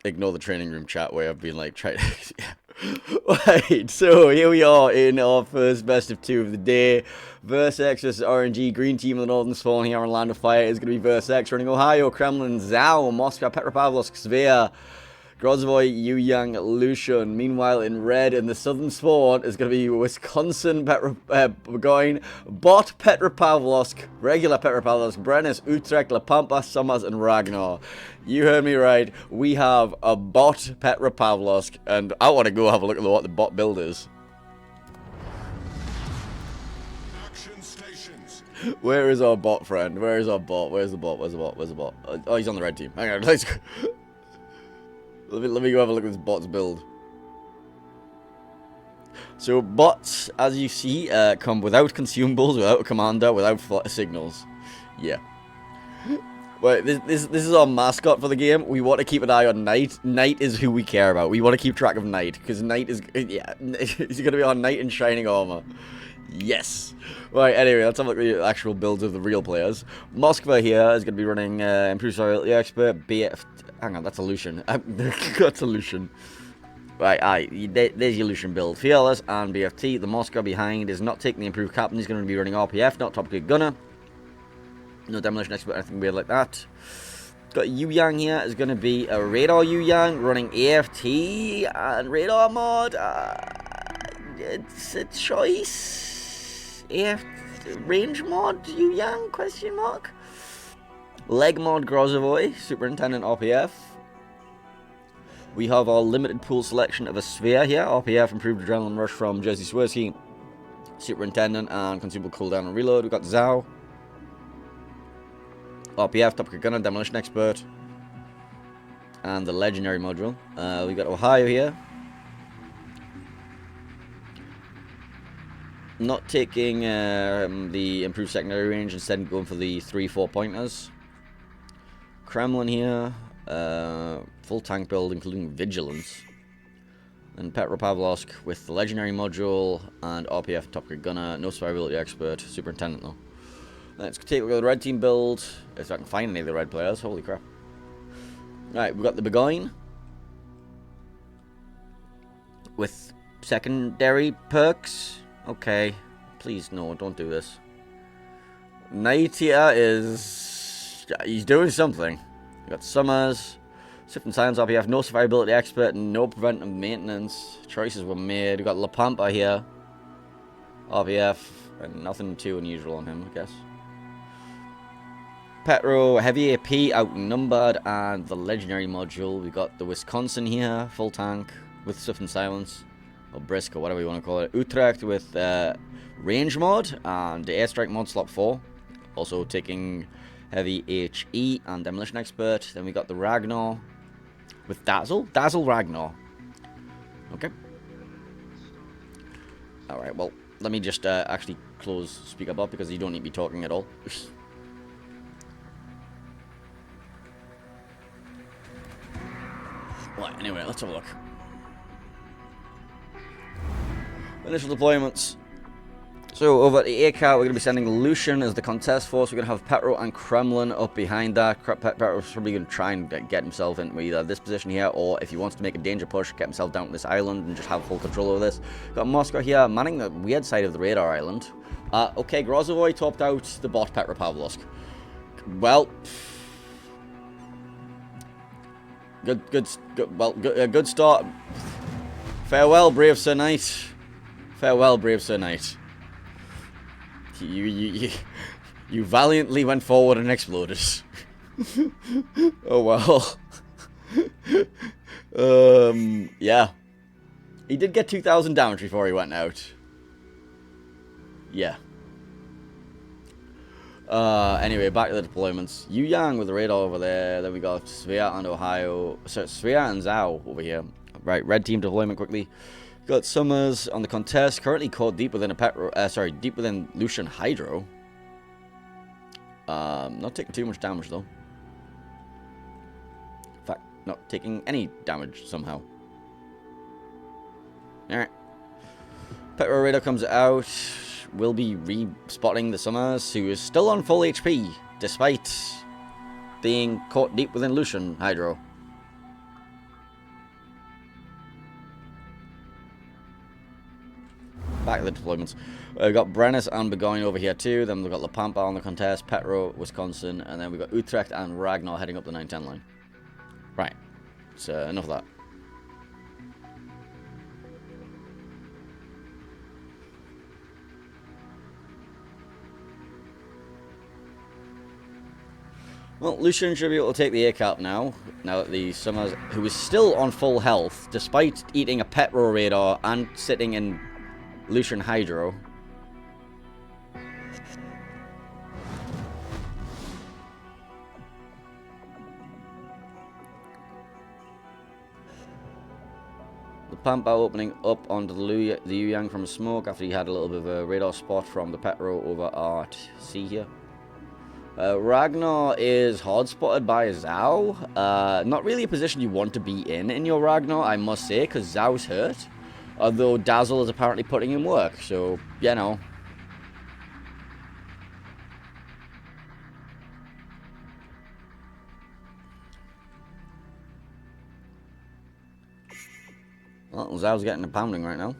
ignore the training room chat where I've been like trying to... Right, so here we are in our first best of 2 of the day. VERSX versus RNG, green team of the Northern Spawn here on Land of Fire is going to be VERSX, running Ohio, Kremlin, Zhao, Moscow, Petropavlovsk, Svea, Grozovoy, Yang, Lucian. Meanwhile, in red, in the Southern Spawn, is going to be Wisconsin, Burgoyne, Bot, Petropavlovsk, regular Petropavlovsk, Brennis, Utrecht, La Pampa, Summers, and Ragnar. You heard me right. We have a Bot Petropavlovsk, and I want to go have a look at what the bot build is. Action stations. Where is our bot, friend? Where is our bot? Where's the bot? Where's the bot? Where's the bot? Oh, he's on the red team. Hang on, let's go. Let me go have a look at this bot's build. So bots, as you see, come without consumables, without a commander, without signals. Yeah. But this is our mascot for the game. We want to keep an eye on Knight. Knight is who we care about. We want to keep track of Knight, because Knight is, yeah, he's going to be our Knight in Shining Armor. Yes. Right, anyway, let's have a look at the actual builds of the real players. Moskva here is going to be running Improved Survivability Expert, BF... Hang on, that's a Lucian. That's a Lucian. Right, there's your Lucian build. Fearless and BFT. The Moskva behind is not taking the Improved Captain. He's going to be running RPF, not Top Gear Gunner. No Demolition Expert, anything weird like that. Got Yu Yang here is going to be a Radar Yu Yang running AFT and Radar Mod. It's a choice. AFT Range Mod Yu Yang, question mark. Leg Mod Grozovoy, Superintendent RPF. We have our limited pool selection of a Sphere here. RPF, Improved Adrenaline Rush from Jersey Swirsky. Superintendent and Consumable Cooldown and Reload. We've got Zhao. RPF, Top Gear Gunner, Demolition Expert. And the Legendary module. We've got Ohio here. Not taking the Improved Secondary Range, instead going for the 3-4 pointers. Kremlin here, full tank build including Vigilance. And Petropavlovsk with the Legendary module and RPF Top Gear Gunner, no Survivability Expert, Superintendent though. Let's take a look at the red team build, if I can find any of the red players, holy crap. Right, we've got the Burgoyne with secondary perks. Okay, please no, don't do this. Knight here is... he's doing something. We got Summers, Swift and Silence RPF, no Survivability Expert, no Preventive Maintenance. Choices were made. We got La Pampa here, RPF, and nothing too unusual on him, I guess. Petro, Heavy AP, Outnumbered, and the Legendary module. We got the Wisconsin here, full tank, with Swift and Silence, or Brisk, or whatever you want to call it. Utrecht with Range mod, and the Airstrike mod, slot 4. Also taking Heavy HE and Demolition Expert. Then we got the Ragnar with Dazzle. Dazzle Ragnar. Okay. Alright, well, let me just actually close speaker bot because you don't need me talking at all. Right, anyway, let's have a look. Initial deployments. So, over at the ACAT, we're going to be sending Lucian as the contest force. We're going to have Petro and Kremlin up behind that. Petro's probably going to try and get himself into either this position here, or if he wants to make a danger push, get himself down to this island and just have full control over this. Got Moscow here, manning the weird side of the radar island. Okay, Grozovoy topped out the bot Petropavlovsk. Well... Good start. Farewell, brave Sir Knight. Farewell, brave Sir Knight. You valiantly went forward and exploded. Oh well. Yeah. He did get 2,000 damage before he went out. Yeah. Anyway, back to the deployments. Yu Yang with the radar over there. Then we got Svea and Ohio. So Svea and Zhao over here. Right, red team deployment quickly. Got Summers on the contest. Currently caught deep within a deep within Lucian Hydro. Not taking too much damage though. In fact, not taking any damage somehow. Alright. Petro radar comes out. Will be re-spotting the Summers, who is still on full HP, despite being caught deep within Lucian Hydro. back to the deployments. We've got Brennus and Burgoyne over here too. Then we've got La Pampa on the contest, Petro, Wisconsin, and then we've got Utrecht and Ragnar heading up the 910 line. Right. So enough of that. Well, Lucian should be able to take the A-cap now that the Summers, who is still on full health, despite eating a Petro radar and sitting in Lucian Hydro. The Pampa opening up onto the Yuyang from smoke after he had a little bit of a radar spot from the Petro over at sea here. Ragnar is hard spotted by Zhao. Not really a position you want to be in your Ragnar, I must say, because Zhao's hurt. Although Dazzle is apparently putting in work, so, you know. Well, Zhao's getting a pounding right now.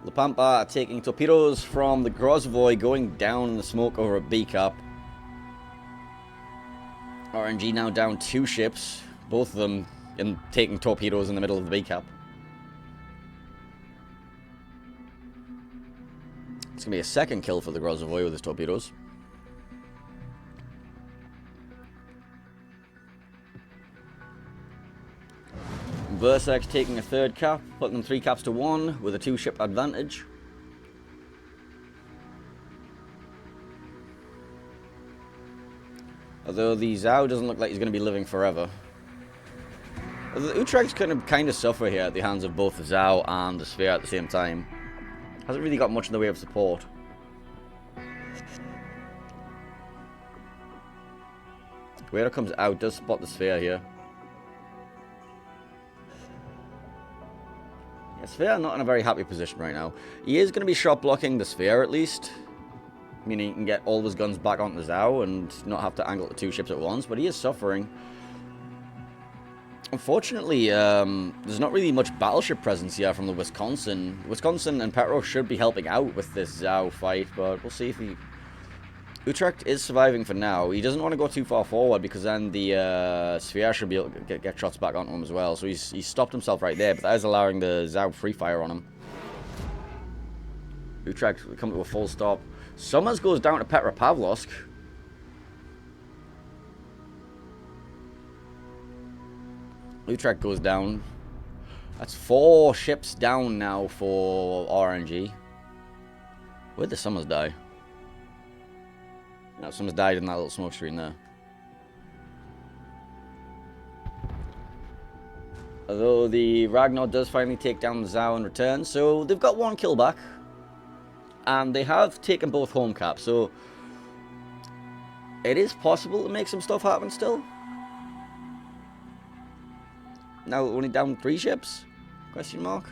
La Pampa taking torpedoes from the Grozvoy, going down in the smoke over a B-cap. RNG now down 2 ships, both of them taking torpedoes in the middle of the B-cap. It's going to be a second kill for the Grozvoy with his torpedoes. VERSX taking a 3rd cap, putting them 3 caps to 1 with a 2-ship advantage. Although the Zhao doesn't look like he's going to be living forever. The Utrecht's going to kind of suffer here at the hands of both the Zhao and the Sphere at the same time. Hasn't really got much in the way of support. Whoever comes out does spot the Sphere here. Yeah, Sphere not in a very happy position right now. He is going to be shot blocking the Sphere at least. Meaning he can get all of his guns back onto Zhao and not have to angle the 2 ships at once. But he is suffering. Unfortunately, there's not really much battleship presence here from the Wisconsin. Wisconsin and Petro should be helping out with this Zhao fight, but we'll see if he... Utrecht is surviving for now. He doesn't want to go too far forward because then the Sphere should be able to get shots back onto him as well. So he's stopped himself right there, but that is allowing the Zhao free fire on him. Utrecht will come to a full stop. Summers goes down to Petropavlovsk. Utrecht goes down. That's 4 ships down now for RNG. Where'd the Summers die? No, Summers died in that little smoke screen there. Although the Ragnar does finally take down the Zhao in return, so they've got 1 kill back. And they have taken both home caps, so it is possible to make some stuff happen still. Now only down 3 ships? Question mark.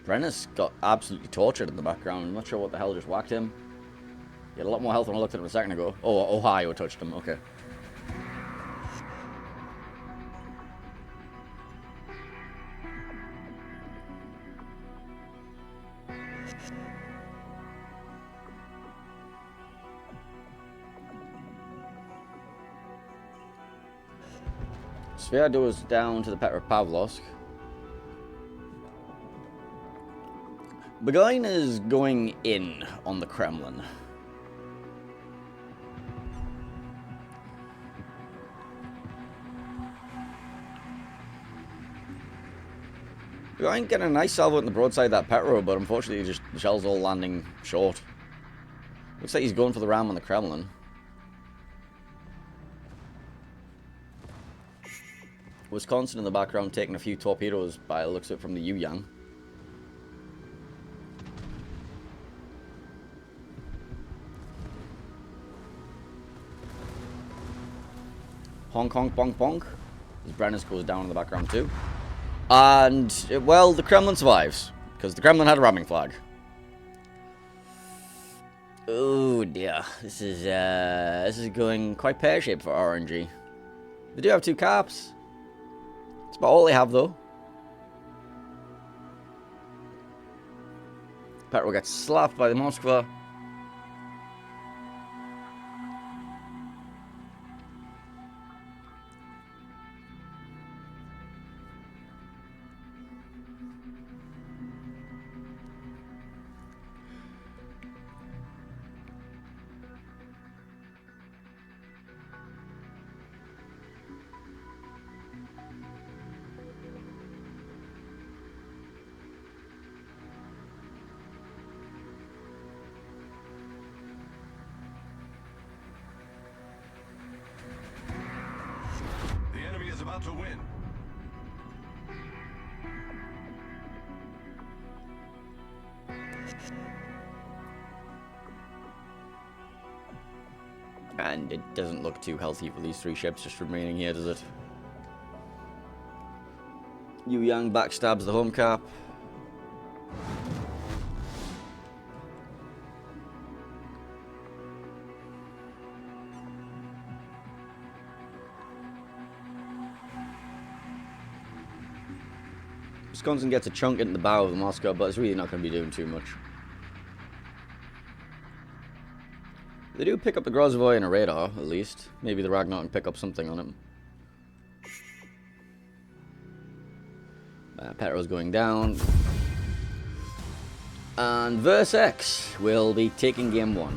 Brennus got absolutely tortured in the background. I'm not sure what the hell just whacked him. He had a lot more health when I looked at him a second ago. Oh, Ohio touched him. Okay. Sphere goes down to the Petropavlovsk. Burgoyne is going in on the Kremlin. We ain't getting a nice salvo in the broadside of that Petro, but unfortunately just the shell's all landing short. Looks like he's going for the ram on the Kremlin. Wisconsin in the background taking a few torpedoes by the looks of it from the Yu-Yang. Honk honk bonk bonk. As Brennus goes down in the background too. And, well, the Kremlin survives. Because the Kremlin had a ramming flag. Oh dear. This is going quite pear-shaped for RNG. They do have 2 caps. That's about all they have though. Petro gets slapped by the Moskva. About to win. And it doesn't look too healthy for these 3 ships just remaining here, does it? Yu Yang backstabs the home cap. Wisconsin gets a chunk into the bow of the Moscow, but it's really not going to be doing too much. They do pick up the Grozvoy in a radar, at least. Maybe the Ragnar can pick up something on him. Petro's going down. And VERSX will be taking game 1.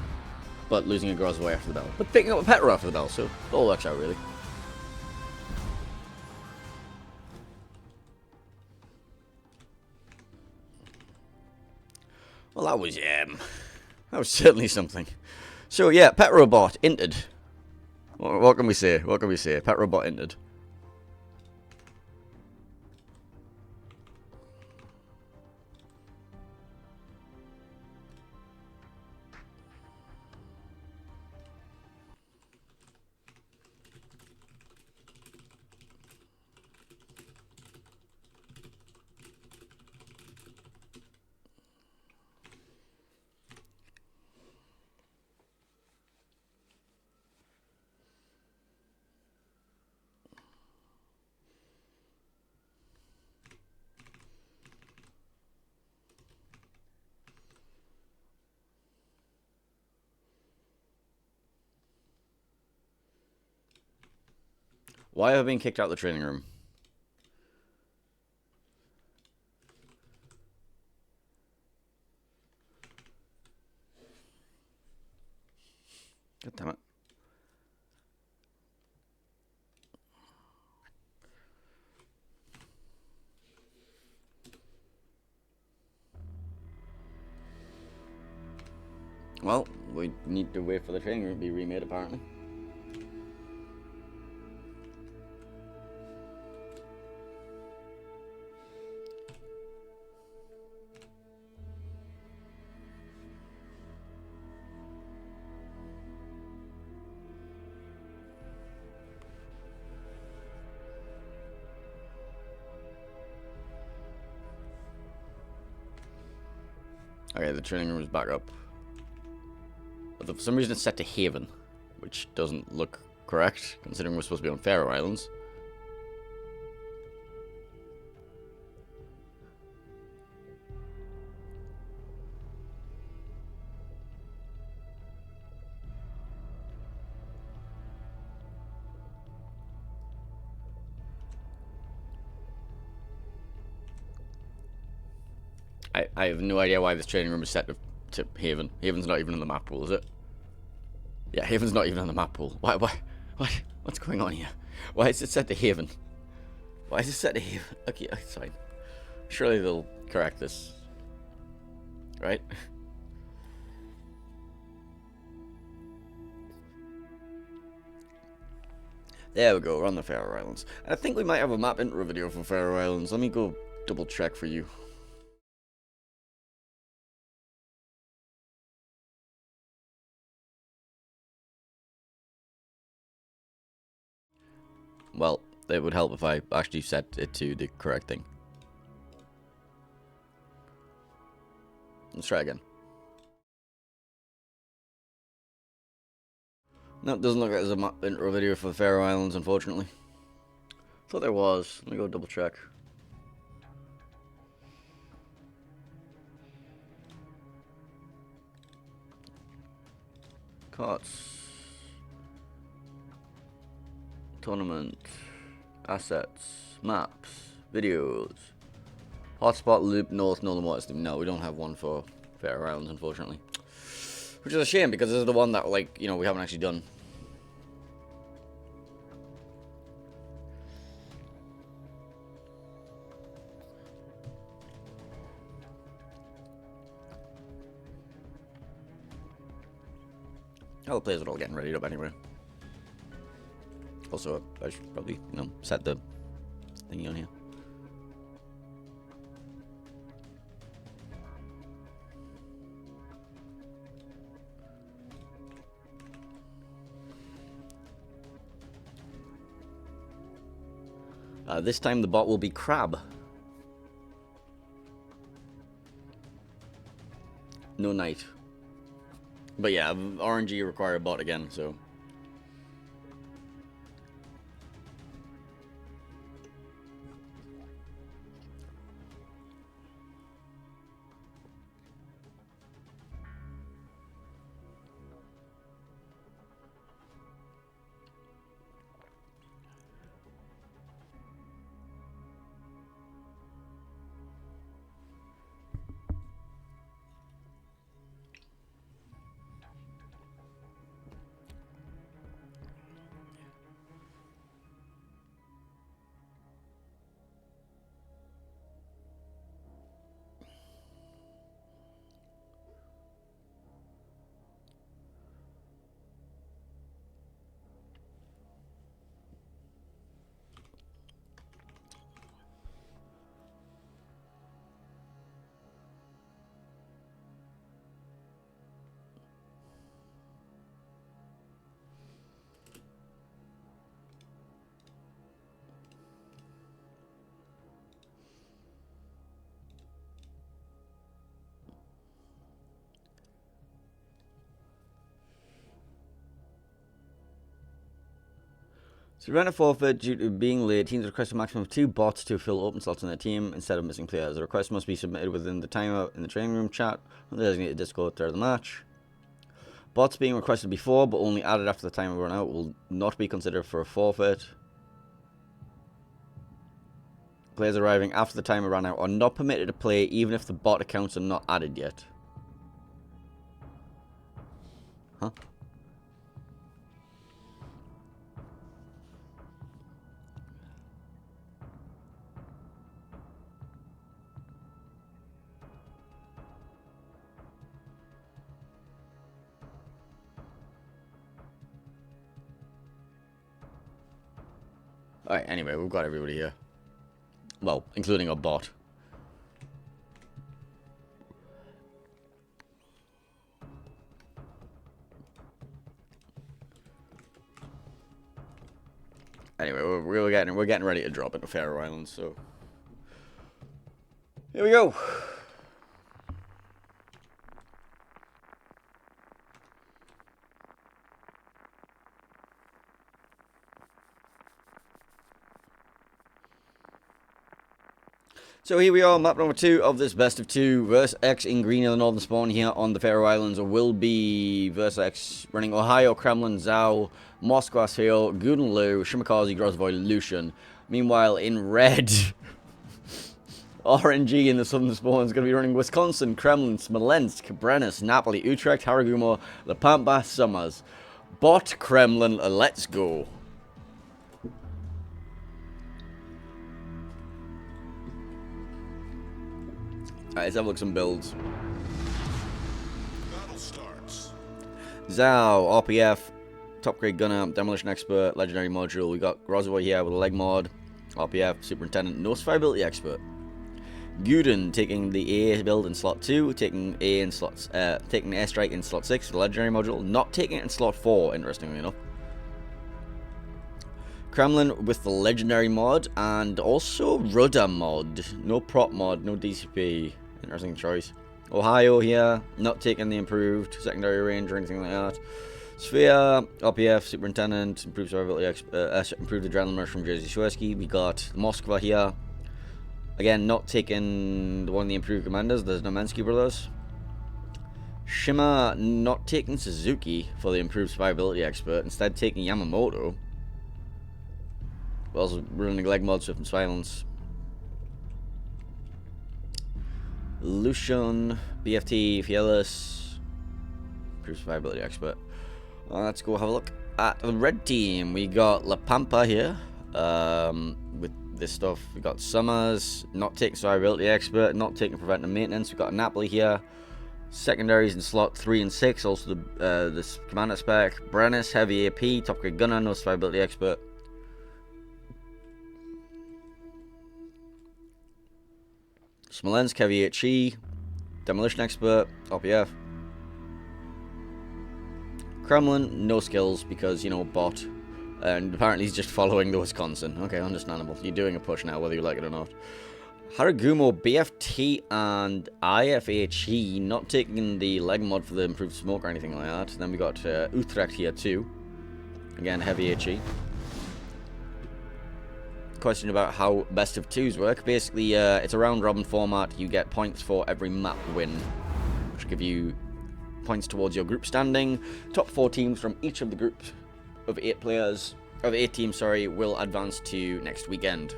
But losing a Grozvoy after the bell. But picking up a Petro after the bell, so it all works out, really. Well, that was certainly something. So yeah, Petrobot entered. What can we say? What can we say? Petrobot entered. Why have I been kicked out of the training room? God damn it. Well, we need to wait for the training room to be remade, apparently. Okay, the training room is back up. But for some reason it's set to Haven, which doesn't look correct, considering we're supposed to be on Faroe Islands. I have no idea why this training room is set to Haven. Haven's not even in the map pool, is it? Yeah, Haven's not even on the map pool. What's going on here? Why is it set to Haven? Why is it set to Haven? Okay, it's fine. Surely they'll correct this. Right? There we go, we're on the Faroe Islands. And I think we might have a map intro video for Faroe Islands. Let me go double check for you. Well, it would help if I actually set it to the correct thing. Let's try again. No, doesn't look like there's a map intro video for the Faroe Islands, unfortunately. Thought there was. Let me go double check. KotS. Tournament. Assets. Maps. Videos. Hotspot loop north, northern waters. No, we don't have one for Faroe Islands, unfortunately. Which is a shame, because this is the one that, like, you know, we haven't actually done. Oh, the players are all getting ready up anyway. Also, I should probably, you know, set the thingy on here. This time the bot will be Crab. No Knight. But yeah, RNG require a bot again, so. So run a forfeit due to being late. Teams request a maximum of 2 bots to fill open slots on their team instead of missing players. The request must be submitted within the timer in the training room chat on the designated Discord throughout the match. Bots being requested before but only added after the timer run out will not be considered for a forfeit. Players arriving after the timer ran out are not permitted to play even if the bot accounts are not added yet. Huh? Alright, anyway, we've got everybody here. Well, including a bot. Anyway, we're getting ready to drop into Faroe Islands, so here we go. So here we are, map number 2 of this best of 2. VERSX in green in the northern spawn here on the Faroe Islands will be VERSX running Ohio, Kremlin, Zhao, Moskva, Hill, Gudenlu, Shimakazi, Grozvoy, Lucian. Meanwhile, in red, RNG in the southern spawn is going to be running Wisconsin, Kremlin, Smolensk, Brennis, Napoli, Utrecht, Haragumo, La Pampa, Summers. Bot Kremlin, let's go. Alright, let's have a look at some builds. Battle starts. Zhao, RPF, top grade gunner, demolition expert, legendary module. We got Grozvoy here with a leg mod, RPF, superintendent, no survivability expert. Guden taking the A build in slot 2, taking A in slots, taking the airstrike in slot 6 with the legendary module, not taking it in slot 4, interestingly enough. Kremlin with the legendary mod and also rudder mod, no prop mod, no DCP. Interesting choice. Ohio here, not taking the improved secondary range or anything like that. Sphere, RPF, superintendent, improved survivability, improved adrenaline rush from Jerzy Szwedzki. We got Moskva here. Again, not taking one of the improved commanders, the Znamensky brothers. Shima not taking Suzuki for the improved survivability expert, instead taking Yamamoto. Also running leg mod, swift and silence. Lucian, BFT, Fielis, improved survivability expert. Let's go have a look at the red team. We got La Pampa here. With this stuff, we got Summers, not taking survivability expert, not taking preventive maintenance. We got Napoli here, secondaries in slot 3 and 6. Also this commander spec. Brennis, heavy AP, top grade gunner, no survivability expert. Smolensk, heavy HE, demolition expert, RPF. Kremlin, no skills because, you know, bot. And apparently he's just following the Wisconsin. Okay, understandable. You're doing a push now, whether you like it or not. Haragumo, BFT, and IFHE, not taking the leg mod for the improved smoke or anything like that. Then we got Utrecht here too. Again, heavy HE. Question about how best of twos work. Basically, it's a round robin format. You get points for every map win, which give you points towards your group standing. Top 4 teams from each of the groups of 8 teams, sorry, will advance to next weekend.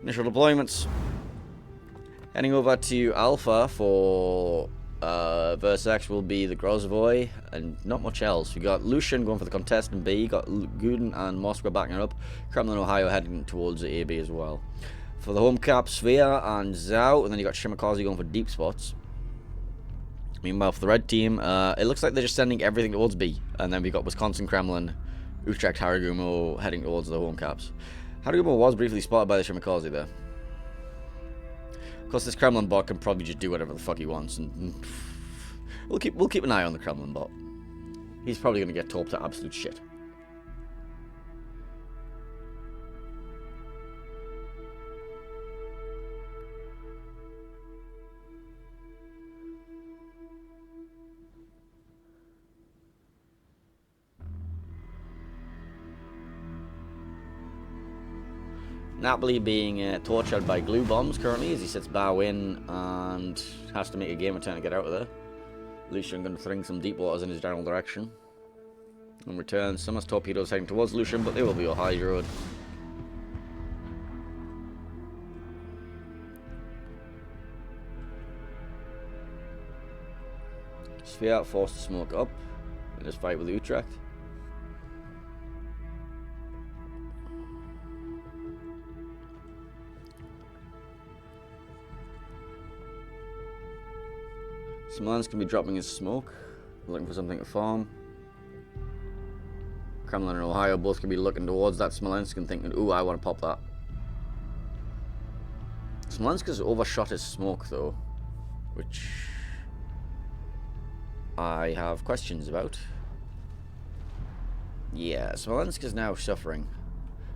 Initial deployments. Heading over to Alpha for VERSX will be the Grozvoy, and not much else. We got Lucian going for the contest in B, got Guden and Moskva backing it up. Kremlin, Ohio heading towards the AB as well. For the home cap, Sphere and Zhao, and then you got Shimakaze going for deep spots. Meanwhile, for the red team, it looks like they're just sending everything towards B. And then we got Wisconsin, Kremlin, Utrecht, Haragumo heading towards the home caps. Haragumo was briefly spotted by the Shimakaze there. Of course, this Kremlin bot can probably just do whatever the fuck he wants, and we'll keep an eye on the Kremlin bot. He's probably going to get torped to absolute shit. Napoli being tortured by glue bombs currently as he sits bow in and has to make a game attempt to get out of there. Lucian going to fling some deep waters in his general direction. In return, Summers torpedoes heading towards Lucian, but they will be a high road. Sphere forced to smoke up in his fight with Utrecht. Smolensk can be dropping his smoke, looking for something to farm. Kremlin and Ohio both can be looking towards that Smolensk and thinking, ooh, I want to pop that. Smolensk has overshot his smoke though, which I have questions about. Yeah, Smolensk is now suffering.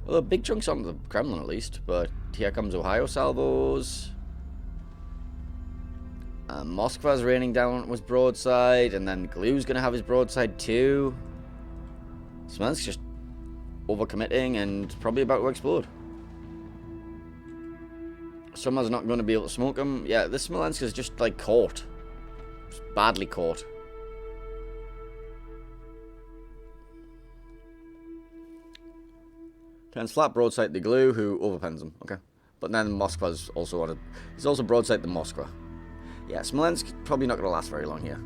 Well, big chunks on the Kremlin at least, but here comes Ohio salvos. Moskva's raining down with broadside, and then Glue's going to have his broadside too. Smolensk's just overcommitting and probably about to explode. Summer's not going to be able to smoke him. Yeah, this Smolensk is just like caught. Just badly caught. Turns flat broadside to Glue, who overpens him. Okay. But then Moskva's also on it. He's also broadside to Moskva. Yeah, Smolensk probably not going to last very long here.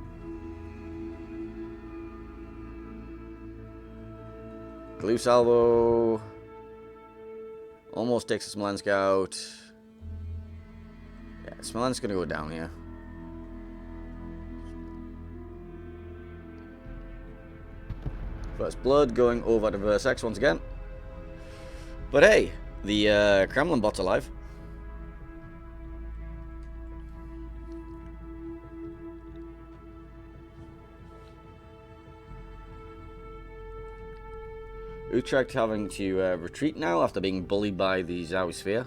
Glue salvo. Almost takes Smolensk out. Yeah, Smolensk's gonna go down here. First blood going over to VERSX once again. But hey, the Kremlin bot's alive. Utrecht having to retreat now after being bullied by the Zoosphere.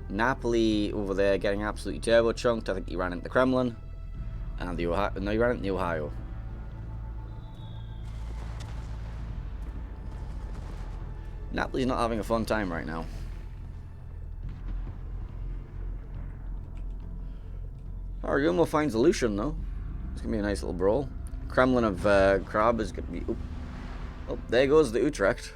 Napoli over there getting absolutely turbo chunked. I think he ran into the Kremlin. And the Ohio. No, he ran into the Ohio. Napoli's not having a fun time right now. Argumo finds a Lucian though. It's gonna be a nice little brawl. Kremlin of Krab is gonna be. Oh, there goes the Utrecht.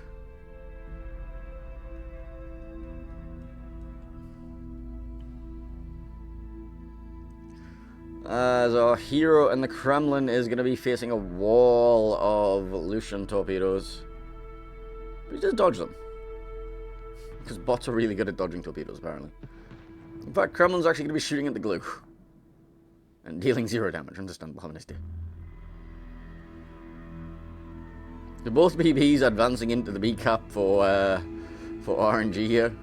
As our hero in the Kremlin is going to be facing a wall of Lucian torpedoes. But he just dodge them. Because bots are really good at dodging torpedoes, apparently. In fact, Kremlin's actually going to be shooting at the glue. And dealing 0 damage. Understandable, have a nice day. So both BBs advancing into the B cap for RNG here.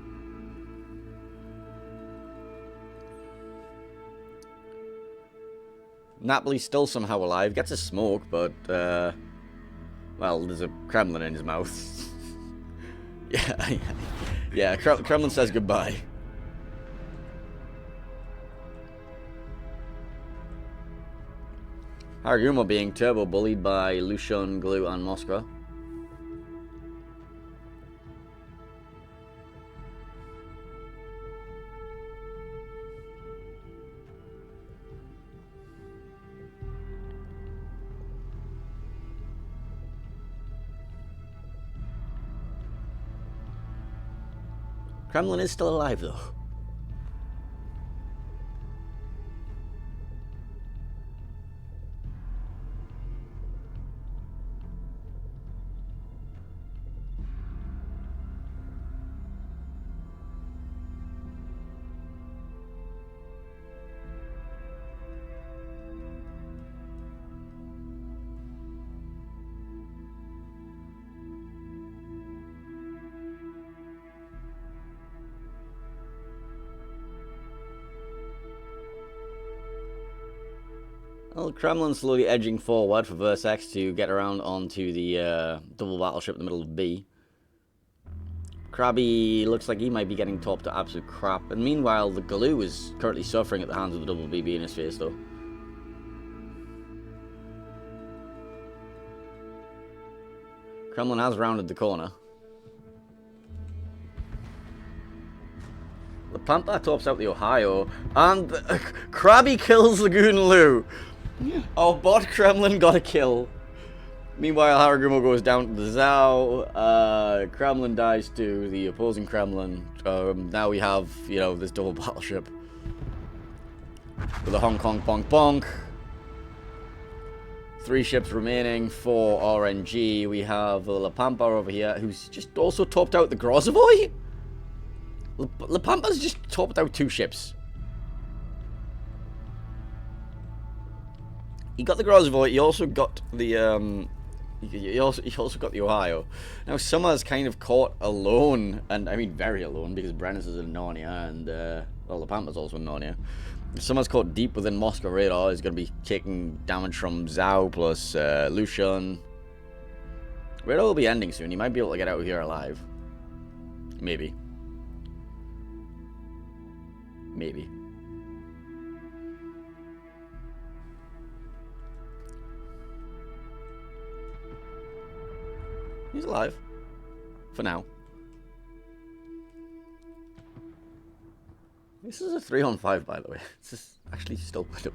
Napoli's still somehow alive. Gets a smoke, but well, there's a Kremlin in his mouth. yeah. Kremlin says goodbye. Argumo being turbo bullied by Lucian, Glue, and Moskva. Kremlin is still alive though. Well, Kremlin's slowly edging forward for VERSX to get around onto the double battleship in the middle of B. Krabby looks like he might be getting topped to absolute crap. And meanwhile, the Galoo is currently suffering at the hands of the double BB in his face, though. Kremlin has rounded the corner. The Pampa tops out the Ohio, and Krabby kills Lagoon Lou. Our bot Kremlin got a kill. Meanwhile, Haragumo goes down to the Zao. Kremlin dies to the opposing Kremlin. Now we have, you know, this double battleship. With a Hong Kong bonk bonk. 3 ships remaining for RNG. We have La Pampa over here, who's just also topped out the Grozovoy. La Pampa's just topped out 2 ships. He got the Grozovoy. He also got the he also got the Ohio. Now Summer's kind of caught alone, and I mean very alone, because Brennus is in Narnia, and well, La Pampa's also in Narnia. Summer's caught deep within Moscow radar. He's going to be taking damage from Zhao plus Lucian. Radar will be ending soon. He might be able to get out of here alive. Maybe. Maybe. He's alive. For now. This is a 3-on-5, by the way. This is actually still winnable.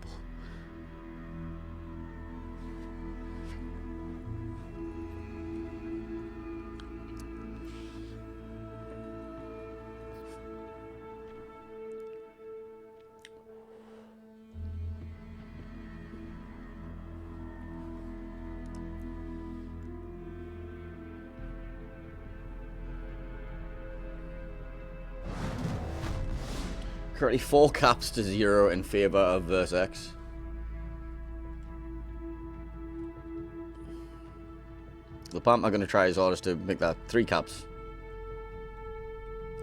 Currently 4 caps to 0 in favour of VERSX. The pump are going to try his hardest to make that 3 caps.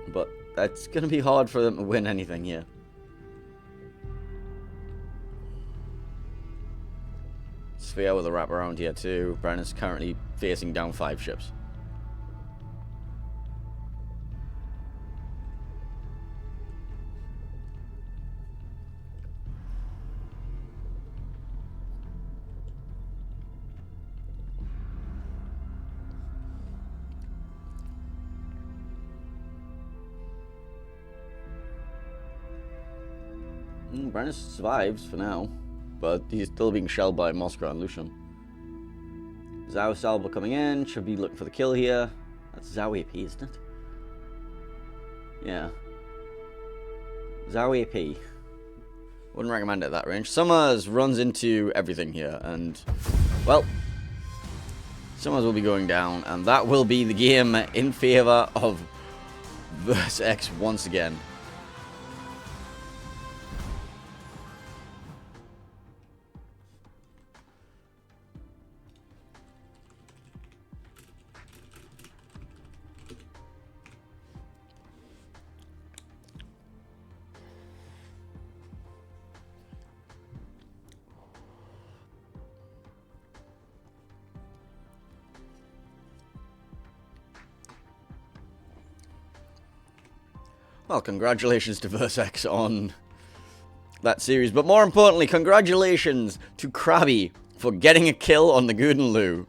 But that's going to be hard for them to win anything here. Sphere with a wrap around here too. Brennan's currently facing down 5 ships. Brennan survives for now, but he's still being shelled by Moskra and Lucian. Zhao Salva coming in, should be looking for the kill here. That's Zhao AP, isn't it? Yeah. Zhao AP. Wouldn't recommend it at that range. Summers runs into everything here, and, well, Summers will be going down, and that will be the game in favour of VERSX once again. Well, congratulations to VERSX on that series, but more importantly, congratulations to Krabby for getting a kill on the Goodenloo.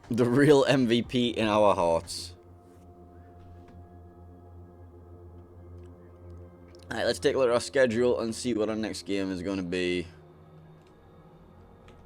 The real MVP in our hearts. Alright, let's take a look at our schedule and see what our next game is going to be.